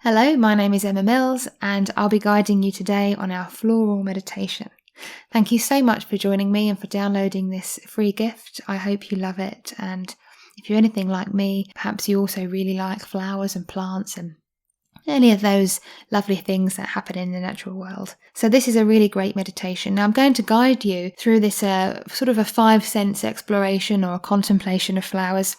Hello, my name is Emma Mills and I'll be guiding you today on our floral meditation. Thank you so much for joining me and for downloading this free gift. I hope you love it, and if you're anything like me, perhaps you also really like flowers and plants and any of those lovely things that happen in the natural world. So this is a really great meditation. Now I'm going to guide you through this sort of a 5 sense exploration or a contemplation of flowers.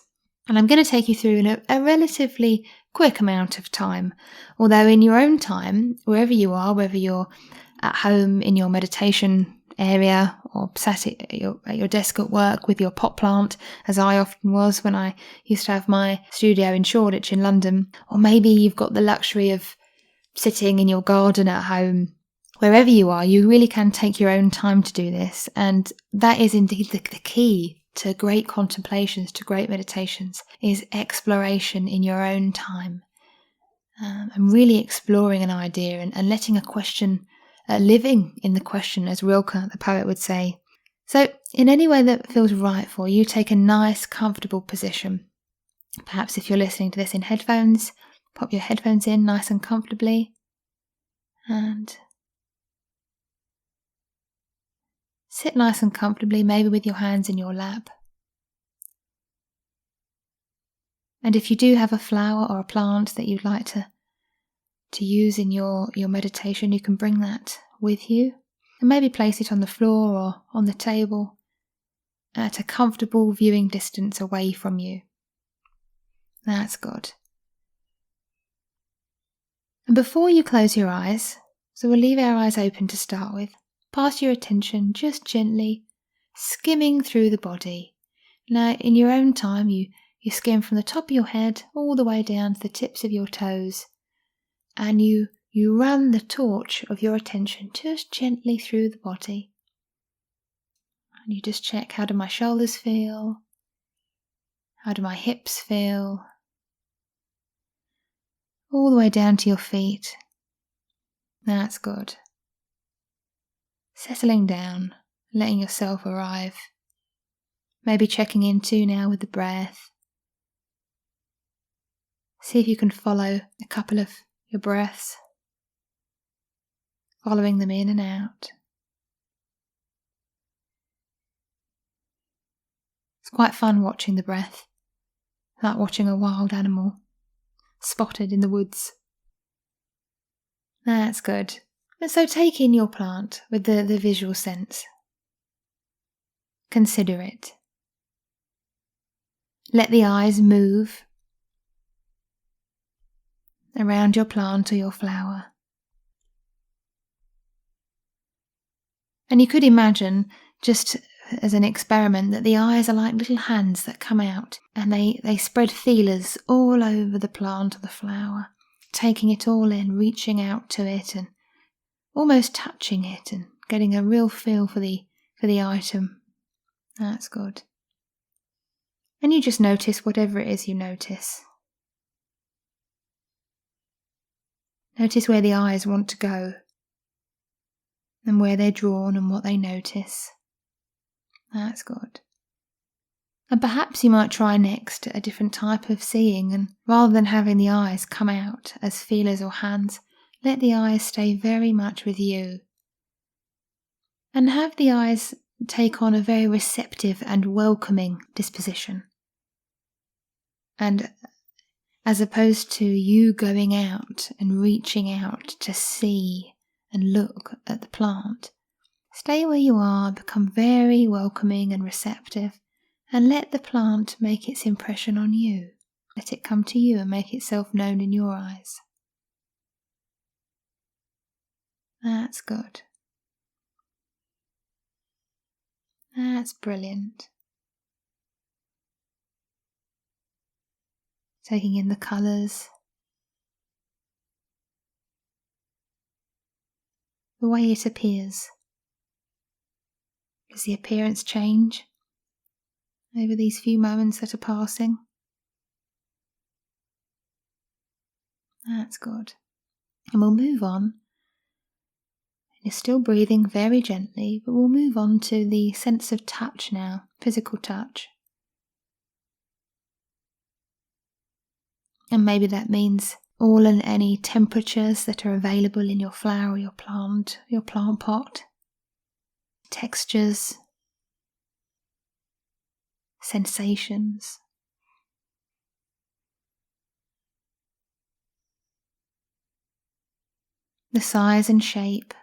And I'm going to take you through in a relatively quick amount of time. Although in your own time, wherever you are, whether you're at home in your meditation area or sat at your desk at work with your pot plant, as I often was when I used to have my studio in Shoreditch in London, or maybe you've got the luxury of sitting in your garden at home. Wherever you are, you really can take your own time to do this, and that is indeed the key to great contemplations, to great meditations, is exploration in your own time. And really exploring an idea and letting a question, living in the question, as Rilke, the poet, would say. So in any way that feels right for you, take a nice, comfortable position. Perhaps if you're listening to this in headphones, pop your headphones in nice and comfortably. And sit nice and comfortably, maybe with your hands in your lap. And if you do have a flower or a plant that you'd like to use in your meditation, you can bring that with you and maybe place it on the floor or on the table at a comfortable viewing distance away from you. That's good. And before you close your eyes, so we'll leave our eyes open to start with, pass your attention just gently skimming through the body. Now, in your own time, you skim from the top of your head all the way down to the tips of your toes, and you run the torch of your attention just gently through the body. And you just check, how do my shoulders feel? How do my hips feel? All the way down to your feet. That's good. Settling down, letting yourself arrive. Maybe checking in too now with the breath. See if you can follow a couple of your breaths, following them in and out. It's quite fun watching the breath, like watching a wild animal spotted in the woods. That's good. And so take in your plant with the visual sense. Consider it. Let the eyes move around your plant or your flower. And you could imagine, just as an experiment, that the eyes are like little hands that come out and they spread feelers all over the plant or the flower, taking it all in, reaching out to it and almost touching it and getting a real feel for the item. That's good. And you just notice whatever it is you notice. Notice where the eyes want to go and where they're drawn and what they notice. That's good. And perhaps you might try next a different type of seeing, and rather than having the eyes come out as feelers or hands, let the eyes stay very much with you. And have the eyes take on a very receptive and welcoming disposition. And as opposed to you going out and reaching out to see and look at the plant, stay where you are, become very welcoming and receptive, and let the plant make its impression on you. Let it come to you and make itself known in your eyes. That's good. That's brilliant. Taking in the colours, the way it appears. Does the appearance change over these few moments that are passing? That's good. And we'll move on. You're still breathing very gently, but we'll move on to the sense of touch now, physical touch. And maybe that means all and any temperatures that are available in your flower, your plant pot, textures, sensations. The size and shape.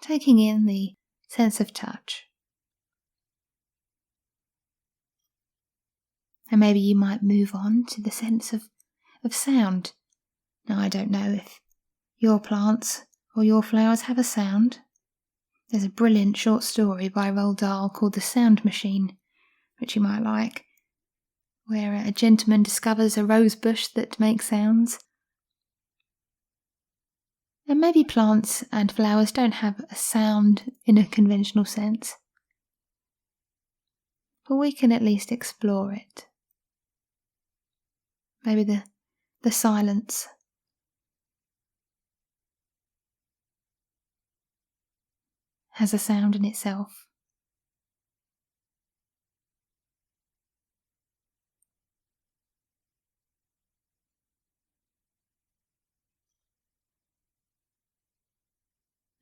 Taking in the sense of touch. And maybe you might move on to the sense of sound. Now, I don't know if your plants or your flowers have a sound. There's a brilliant short story by Roald Dahl called The Sound Machine, which you might like, where a gentleman discovers a rose bush that makes sounds. And maybe plants and flowers don't have a sound in a conventional sense, but we can at least explore it. Maybe the silence. Has a sound in itself.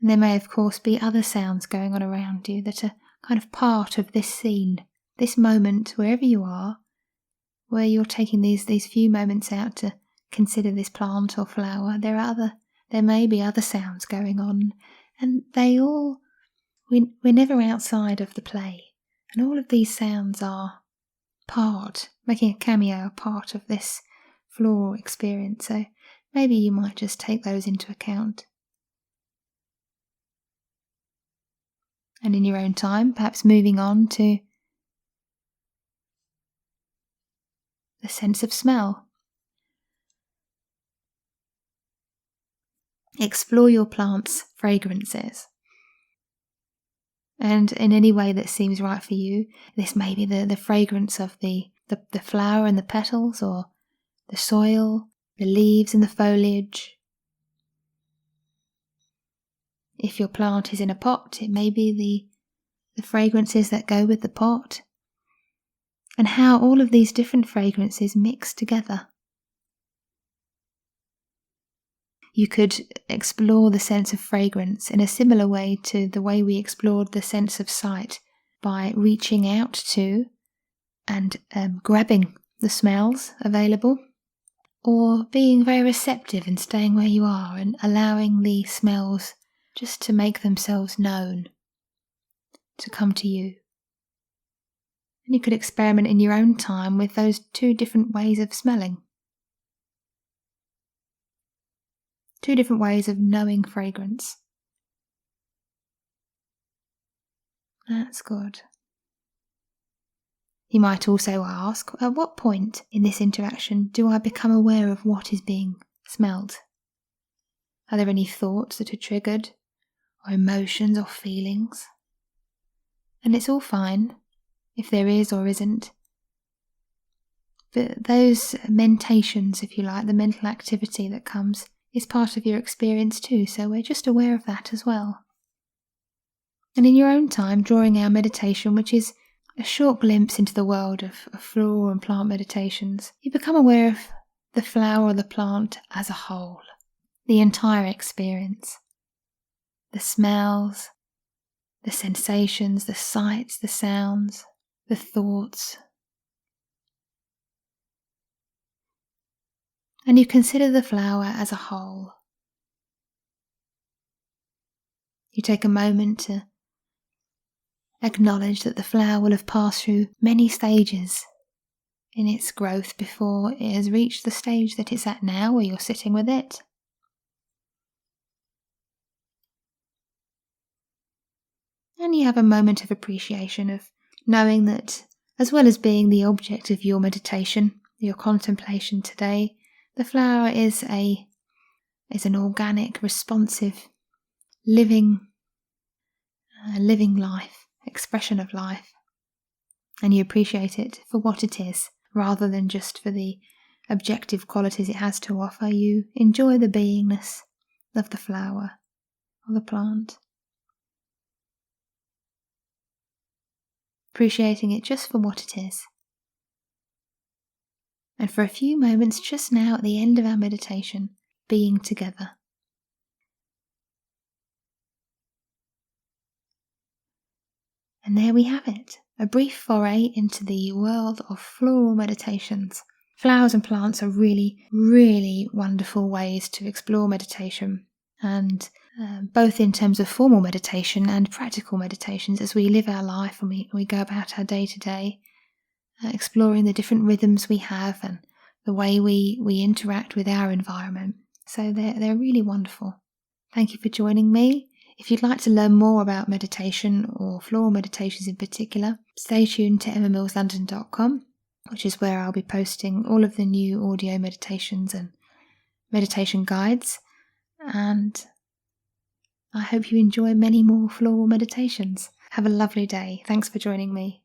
And there may of course be other sounds going on around you that are kind of part of this scene, this moment, wherever you are, where you're taking these few moments out to consider this plant or flower. There may be other sounds going on, and we're never outside of the play, and all of these sounds are making a cameo, a part of this floral experience. So maybe you might just take those into account. And in your own time, perhaps moving on to the sense of smell. Explore your plant's fragrances. And in any way that seems right for you, this may be the fragrance of the flower and the petals, or the soil, the leaves and the foliage. If your plant is in a pot, it may be the fragrances that go with the pot, and how all of these different fragrances mix together. You could explore the sense of fragrance in a similar way to the way we explored the sense of sight, by reaching out to and grabbing the smells available, or being very receptive and staying where you are and allowing the smells just to make themselves known, to come to you. And you could experiment in your own time with those two different ways of smelling. Two different ways of knowing fragrance. That's good. You might also ask, at what point in this interaction do I become aware of what is being smelled? Are there any thoughts that are triggered, or emotions or feelings? And it's all fine if there is or isn't. But those mentations, if you like, the mental activity that comes, is part of your experience too, so we're just aware of that as well. And in your own time, during our meditation, which is a short glimpse into the world of floral and plant meditations, you become aware of the flower or the plant as a whole, the entire experience. The smells, the sensations, the sights, the sounds, the thoughts. And you consider the flower as a whole. You take a moment to acknowledge that the flower will have passed through many stages in its growth before it has reached the stage that it's at now, where you're sitting with it. And you have a moment of appreciation of knowing that, as well as being the object of your meditation, your contemplation today, the flower is an organic, responsive, living life, expression of life. And you appreciate it for what it is, rather than just for the objective qualities it has to offer. You enjoy the beingness of the flower or the plant. appreciating it just for what it is. And for a few moments just now at the end of our meditation, being together. And there we have it, a brief foray into the world of floral meditations. Flowers and plants are really, really wonderful ways to explore meditation, and both in terms of formal meditation and practical meditations as we live our life and we go about our day-to-day, exploring the different rhythms we have and the way we interact with our environment. So they're really wonderful. Thank you for joining me. If you'd like to learn more about meditation or floral meditations in particular, stay tuned to emmamillslondon.com, which is where I'll be posting all of the new audio meditations and meditation guides. And I hope you enjoy many more floral meditations. Have a lovely day. Thanks for joining me.